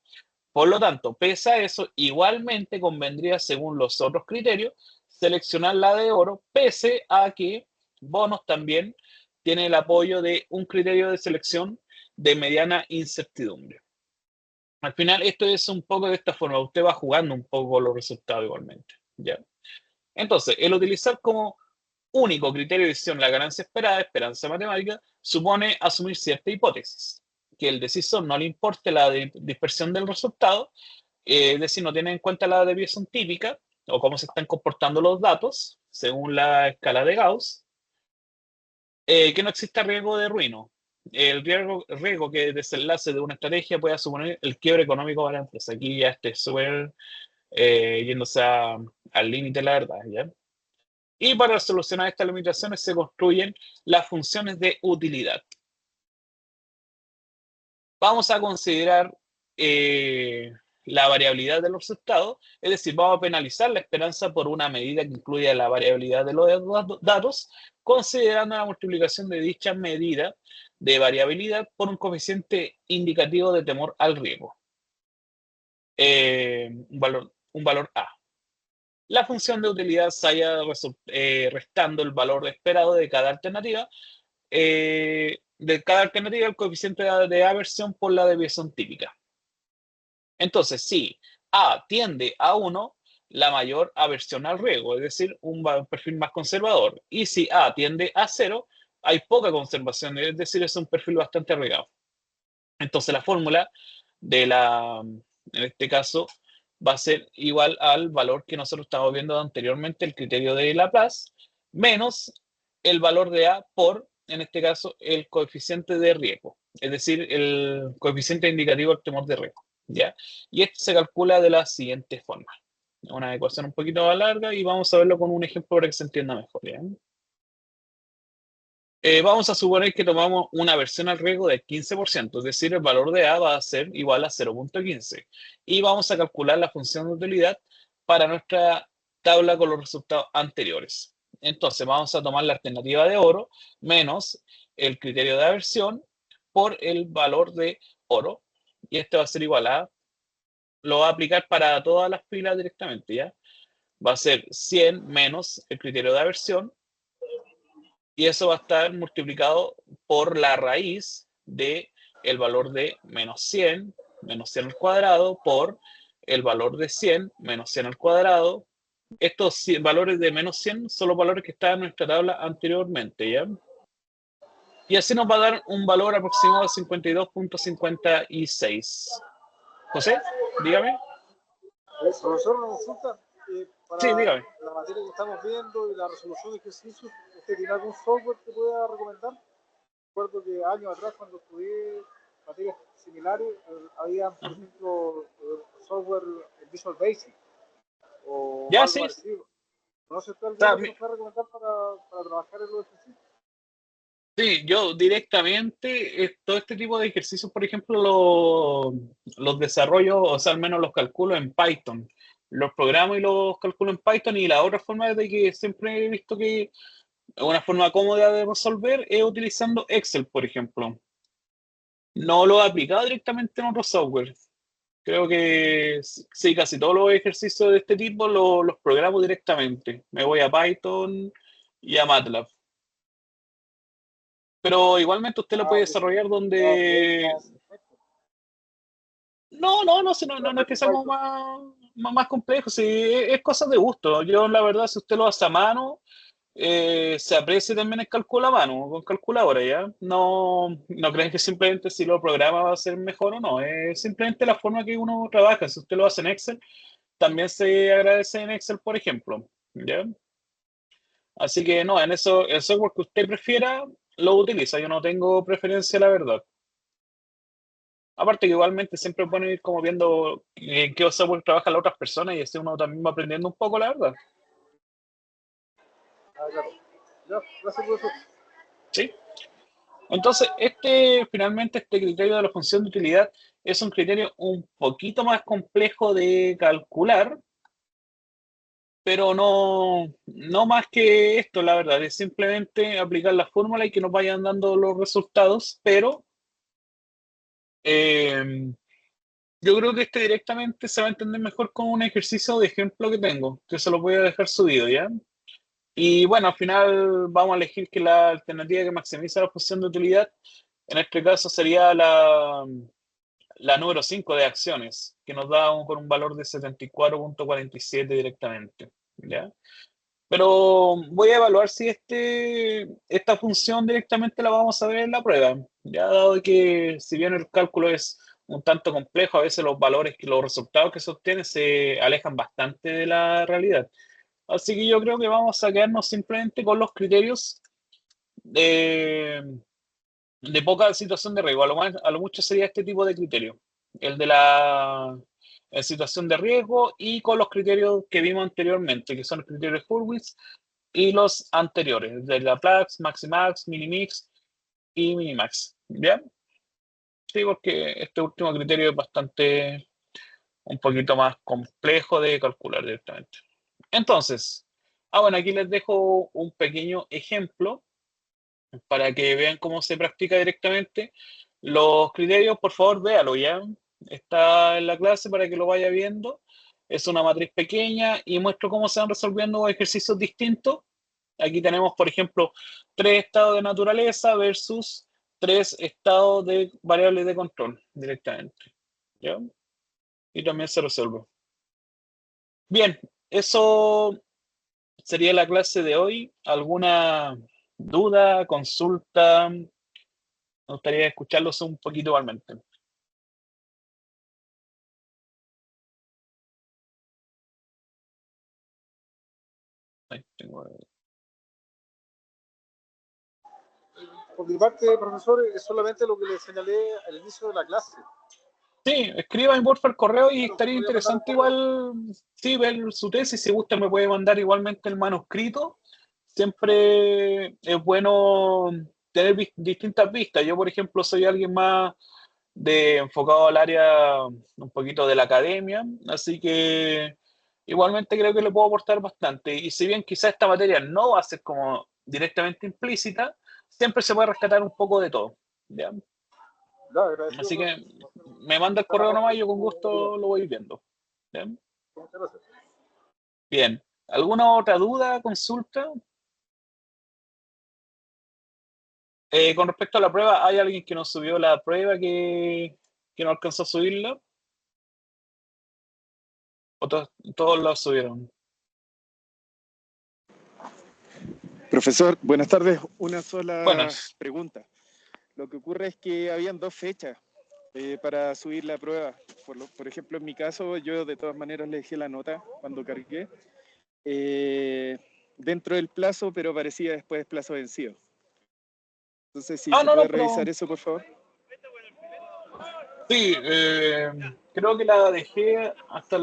Por lo tanto, pese a eso, igualmente convendría, según los otros criterios, seleccionar la de oro, pese a que bonos también tiene el apoyo de un criterio de selección de mediana incertidumbre. Al final, esto es un poco de esta forma. Usted va jugando un poco los resultados igualmente, ¿ya? Entonces, el utilizar como único criterio de decisión la ganancia esperada, esperanza matemática, supone asumir cierta hipótesis, que el decisor no le importe la dispersión del resultado, es decir, no tiene en cuenta la desviación típica o cómo se están comportando los datos según la escala de Gauss, que no exista riesgo de ruina. El riesgo que desenlace de una estrategia pueda suponer el quiebre económico para la empresa. Aquí ya esté súper yéndose al límite, la verdad, ¿ya? Y para solucionar estas limitaciones se construyen las funciones de utilidad. Vamos a considerar la variabilidad de los resultados, es decir, vamos a penalizar la esperanza por una medida que incluya la variabilidad de los datos, considerando la multiplicación de dicha medida de variabilidad por un coeficiente indicativo de temor al riesgo, un valor A. La función de utilidad se halla restando el valor esperado de cada alternativa, el coeficiente de aversión por la desviación típica. Entonces, si A tiende a 1, la mayor aversión al riesgo, es decir, un perfil más conservador. Y si A tiende a 0, hay poca conservación, es decir, es un perfil bastante arriesgado. Entonces, la fórmula en este caso, va a ser igual al valor que nosotros estamos viendo anteriormente, el criterio de Laplace, menos el valor de A por, en este caso, el coeficiente de riesgo, es decir, el coeficiente indicativo del temor de riesgo. ¿ya? Y esto se calcula de la siguiente forma. Una ecuación un poquito más larga y vamos a verlo con un ejemplo para que se entienda mejor, ¿ya? Vamos a suponer que tomamos una aversión al riesgo del 15%, es decir, el valor de A va a ser igual a 0.15. Y vamos a calcular la función de utilidad para nuestra tabla con los resultados anteriores. Entonces vamos a tomar la alternativa de oro menos el criterio de aversión por el valor de oro. Y este va a ser igual a, lo va a aplicar para todas las filas directamente, ¿ya? Va a ser 100 menos el criterio de aversión y eso va a estar multiplicado por la raíz de el valor de menos 100 al cuadrado por el valor de 100 menos 100 al cuadrado. Estos valores de menos 100 son los valores que estaban en nuestra tabla anteriormente, ¿ya? Y así nos va a dar un valor aproximado de 52.56. José, dígame. Profesor, una consulta. Sí, Para dígame. la materia que estamos viendo y la resolución de ejercicios, ¿usted tiene algún software que pueda recomendar? Recuerdo que años atrás, cuando estudié materias similares, había, por ejemplo, software Visual Basic o Ya, algo sí. parecido. ¿Conoce usted alguno que nos pueda recomendar para trabajar en los ejercicios? Sí, yo directamente, todo este tipo de ejercicios, por ejemplo, los desarrollo, o sea, al menos los calculo en Python. Los programo y los calculo en Python. Y la otra forma de que siempre he visto que una forma cómoda de resolver es utilizando Excel, por ejemplo. No lo he aplicado directamente en otro software. Creo que sí, casi todos los ejercicios de este tipo los programo directamente. Me voy a Python y a MATLAB. Pero igualmente usted lo Ah, puede ok. desarrollar Update donde... más perfecto. No, si no es Update que en sea como Python. más complejo, sí, es cosa de gusto. Yo, la verdad, si usted lo hace a mano, se aprecia también el cálculo a mano, con calculadora, ¿ya? No creen que simplemente si lo programa va a ser mejor o no, es simplemente la forma que uno trabaja. Si usted lo hace en Excel, también se agradece en Excel, por ejemplo, ¿ya? Así que no, en eso, el software que usted prefiera, lo utiliza. Yo no tengo preferencia, la verdad. Aparte que igualmente siempre es bueno ir como viendo en qué software trabajan las otras personas y así uno también va aprendiendo un poco, la verdad. Ah, claro. Ya, gracias, profesor. ¿Sí? Entonces, finalmente, este criterio de la función de utilidad es un criterio un poquito más complejo de calcular, pero no más que esto, la verdad. Es simplemente aplicar la fórmula y que nos vayan dando los resultados, pero eh, yo creo que directamente se va a entender mejor con un ejercicio de ejemplo que tengo, que se lo voy a dejar subido, ¿ya? Y bueno, al final vamos a elegir que la alternativa que maximiza la función de utilidad, en este caso sería la número 5 de acciones, que nos da con un valor de 74.47 directamente, ¿ya? Pero voy a evaluar si esta función directamente la vamos a ver en la prueba, ya dado que si bien el cálculo es un tanto complejo, a veces los valores, los resultados que se obtienen se alejan bastante de la realidad. Así que yo creo que vamos a quedarnos simplemente con los criterios de, de poca situación de riesgo. A lo mucho sería este tipo de criterio, el de la situación de riesgo y con los criterios que vimos anteriormente, que son los criterios Hurwitz y los anteriores, de Laplace, Maximax, Minimix y Minimax. ¿Bien? Sí, porque este último criterio es bastante, un poquito más complejo de calcular directamente. Entonces, bueno, aquí les dejo un pequeño ejemplo para que vean cómo se practica directamente. Los criterios, por favor, véalo ya. Está en la clase para que lo vaya viendo. Es una matriz pequeña y muestro cómo se van resolviendo ejercicios distintos. Aquí tenemos, por ejemplo, 3 estados de naturaleza versus 3 estados de variables de control directamente. ¿Ya? Y también se resuelve. Bien, eso sería la clase de hoy. ¿Alguna duda, consulta? Me gustaría escucharlos un poquito igualmente. Ahí tengo- Por mi parte, profesor, es solamente lo que le señalé al inicio de la clase. Sí, escríbame porfa el correo y estaría interesante igual, sí, ver su tesis. Si gusta me puede mandar igualmente el manuscrito. Siempre es bueno tener distintas vistas. Yo, por ejemplo, soy alguien más enfocado al área un poquito de la academia, así que igualmente creo que le puedo aportar bastante. Y si bien quizá esta materia no va a ser como directamente implícita, siempre se puede rescatar un poco de todo, ¿ya? No, agradecido, Así que profesor. me manda el Están a correo nomás y orden yo con su ayuda. gusto lo voy viendo. ¿Ya? Muchas gracias. Bien. ¿Alguna otra duda, consulta? Con respecto a la prueba, ¿hay alguien que nos subió la prueba que no alcanzó a subirla? ¿O todos la subieron? Profesor, buenas tardes. Una sola Buenas. pregunta. Lo que ocurre es que habían dos fechas para subir la prueba. Por ejemplo, en mi caso, yo de todas maneras le dejé la nota cuando cargué eh, dentro del plazo, pero parecía después plazo vencido. Entonces, si Ah, se no, no, puede pero revisar eso, por favor. sí, creo que la dejé hasta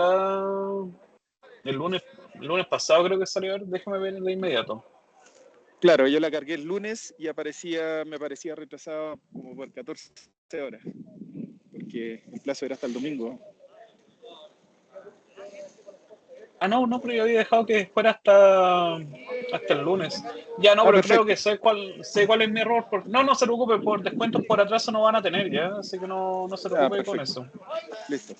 el lunes pasado creo que salió. A ver, déjame ver de inmediato. Claro, yo la cargué el lunes y me parecía retrasado como por 14 horas, porque el plazo era hasta el domingo. Ah, no, no, pero yo había dejado que fuera hasta el lunes. Ya no, Ah, pero creo que perfecto. sé cuál es mi error. No, no se preocupe, por descuentos por atraso no van a tener ya, así que no se Ah, preocupe con perfecto. eso. Listo.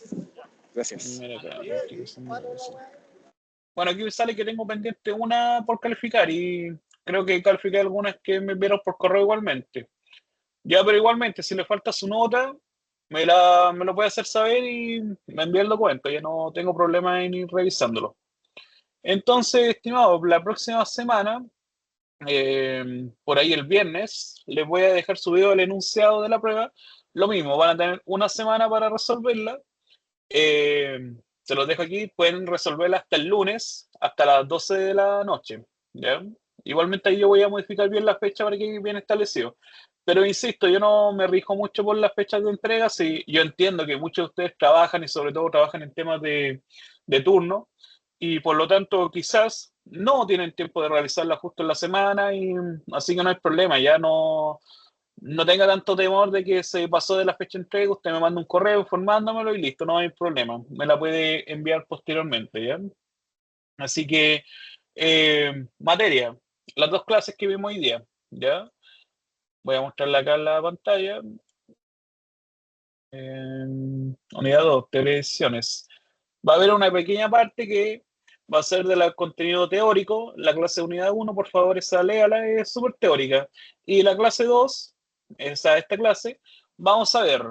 Gracias. Mira acá, investigación de negocio. Bueno, aquí me sale que tengo pendiente una por calificar y creo que califiqué algunas que me enviaron por correo igualmente. Ya, pero igualmente, si le falta su nota, me lo puede hacer saber y me envía el documento. Ya no tengo problema en ir revisándolo. Entonces, estimado, la próxima semana, por ahí el viernes, les voy a dejar subido el enunciado de la prueba. Lo mismo, van a tener una semana para resolverla. Se los dejo aquí, pueden resolverla hasta el lunes, hasta las 12 de la noche. ¿Ya? Igualmente ahí yo voy a modificar bien la fecha para que quede bien establecido. Pero insisto, yo no me rijo mucho por las fechas de entrega. Si yo entiendo que muchos de ustedes trabajan y sobre todo trabajan en temas de turno y por lo tanto quizás no tienen tiempo de realizarla justo en la semana y así que no hay problema, ya no tenga tanto temor de que se pasó de la fecha de entrega, usted me manda un correo informándomelo y listo, no hay problema. Me la puede enviar posteriormente, ¿ya? Así que, materia, las dos clases que vimos hoy día, ¿ya? Voy a mostrarla acá en la pantalla. Unidad 2, televisiones. Va a haber una pequeña parte que va a ser del contenido teórico. La clase de unidad 1, por favor, esa léala, es súper teórica. Y la clase 2, esta clase, vamos a ver,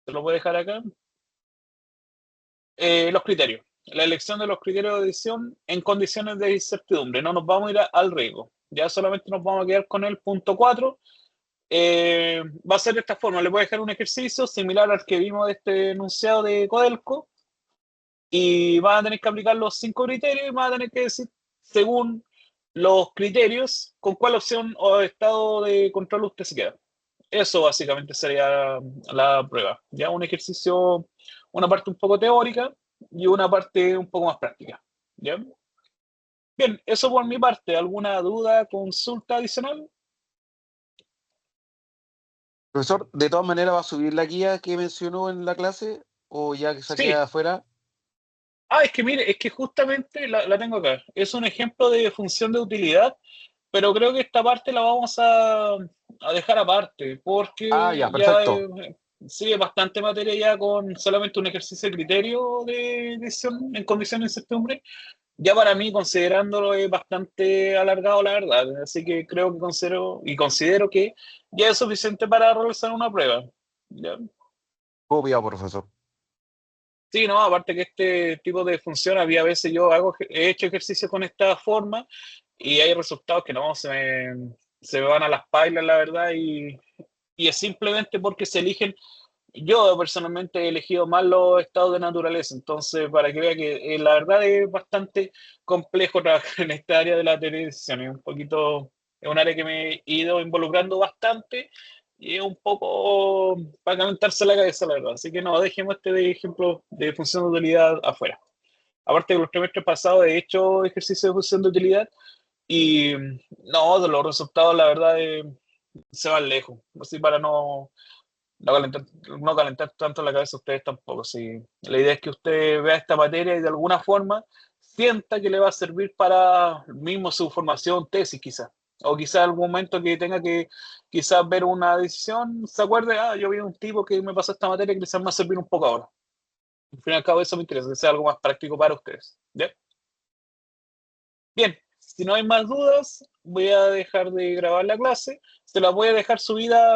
te lo voy a dejar acá, los criterios. La elección de los criterios de edición en condiciones de incertidumbre. No nos vamos a ir al riesgo. Ya solamente nos vamos a quedar con el punto 4. Va a ser de esta forma. Les voy a dejar un ejercicio similar al que vimos de este enunciado de Codelco y van a tener que aplicar los 5 criterios y van a tener que decir, según los criterios, con cuál opción o estado de control usted se queda. Eso básicamente sería la prueba. Ya un ejercicio, una parte un poco teórica y una parte un poco más práctica. ¿Ya? Bien, eso por mi parte. ¿Alguna duda, consulta adicional? Profesor, ¿de todas maneras va a subir la guía que mencionó en la clase o ya que se Sí. queda afuera? Ah, es que mire, es que justamente la tengo acá. Es un ejemplo de función de utilidad, pero creo que esta parte la vamos a dejar aparte, Ah, porque ya, ya perfecto. sí, es bastante materia ya con solamente un ejercicio de criterio de decisión en condiciones de incertidumbre. Ya para mí, considerándolo, es bastante alargado, la verdad. Así que creo que considero que ya es suficiente para realizar una prueba. ¿Ya? Copia, profesor. Sí, no, aparte que este tipo de función había veces he hecho ejercicio con esta forma y hay resultados que no, se me van a las pailas, la verdad, y es simplemente porque se eligen. Yo personalmente he elegido más los estados de naturaleza, entonces para que vea que la verdad es bastante complejo trabajar en esta área de la televisión, es un área que me he ido involucrando bastante y es un poco para calentarse la cabeza, la verdad. Así que no, dejemos este de ejemplo de función de utilidad afuera. Aparte que los trimestres pasados he hecho ejercicio de función de utilidad y no, de los resultados, la verdad, se van lejos. Así para no calentar tanto la cabeza a ustedes tampoco. Sí. La idea es que usted vea esta materia y de alguna forma sienta que le va a servir para mismo su formación, tesis quizás. O quizás algún momento que tenga que quizás ver una decisión, se acuerde, yo vi un tipo que me pasó esta materia que quizás me va a servir un poco ahora. Al fin y al cabo eso me interesa, que sea algo más práctico para ustedes. ¿Ya? Bien, si no hay más dudas, voy a dejar de grabar la clase. Se la voy a dejar subida